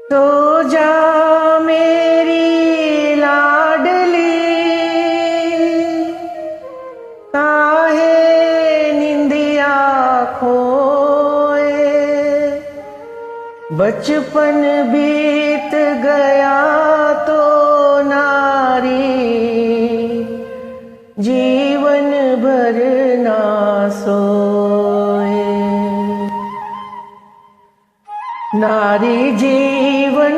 सो जा मेरी लाडली, काहे निंदिया खोए। बचपन बीत गया तो नारी, जीवन भर ना सोए। नारी जीवन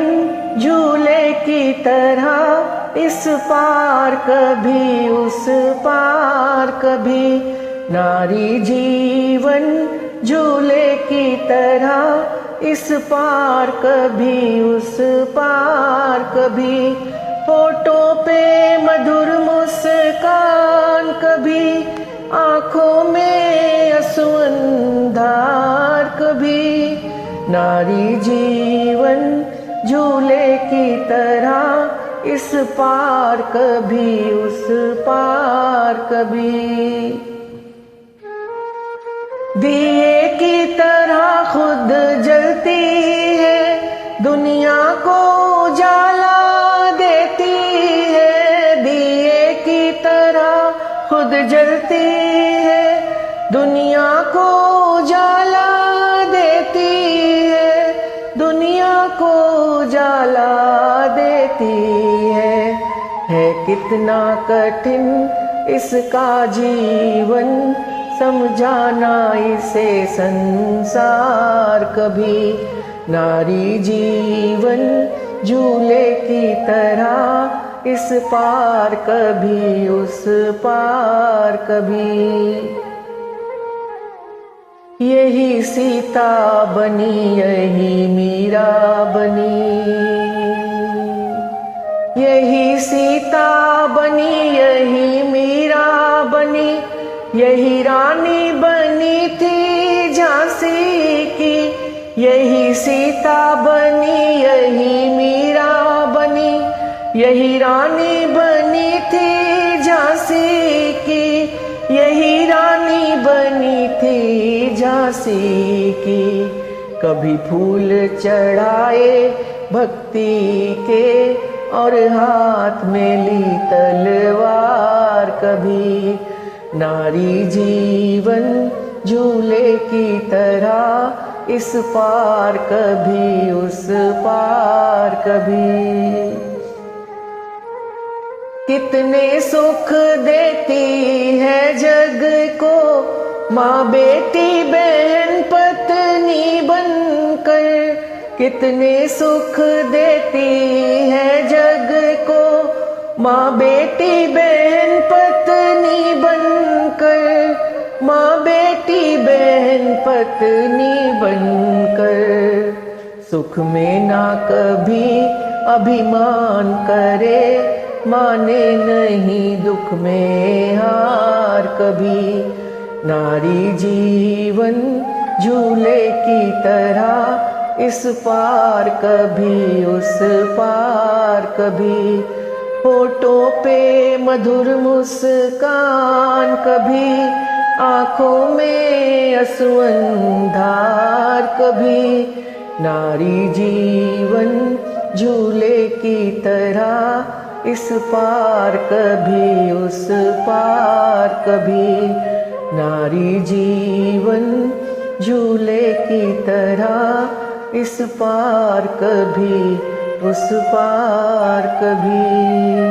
झूले की तरह, इस पार कभी उस पार कभी। नारी जीवन झूले की तरह, इस पार कभी उस पार कभी। होठों पे मधुर मुस्कान कभी, आंखों में असुंधार कभी। नारी जीवन झूले की तरह, इस पार कभी उस पार कभी। दिए की तरह खुद जलती है, दुनिया को उजाला देती है। दिए की तरह खुद जलती है, दुनिया को उजाला देती है। दुनिया को उजाला देती है कितना कठिन इसका जीवन, समझाना इसे संसार कभी। नारी जीवन झूले की तरह, इस पार कभी उस पार कभी। यही सीता बनी, यही मीरा बनी। यही सीता बनी, यही मीरा बनी। यही रानी बनी थी झांसी की। यही सीता बनी, यही मीरा बनी। यही रानी बनी थी झांसी की। यही रानी बनी थी झांसी की। कभी फूल चढ़ाए भक्ति के, और हाथ में ली तलवार कभी। नारी जीवन झूले की तरह, इस पार कभी उस पार कभी। कितने सुख देती है जग को माँ बेटी बहन पत्नी बनकर। कितने सुख देती है जग को माँ बेटी बहन पत्नी बनकर। माँ बेटी बहन पत्नी बनकर। सुख में ना कभी अभिमान करे, माने नहीं दुख में हार कभी। नारी जीवन झूले की तरह, इस पार कभी उस पार कभी। होठों पे मधुर मुस्कान कभी, आंखों में असुंधार कभी। नारी जीवन झूले की तरह, इस पार कभी उस पार कभी। नारी जीवन झूले की तरह, इस पार कभी उस पार कभी।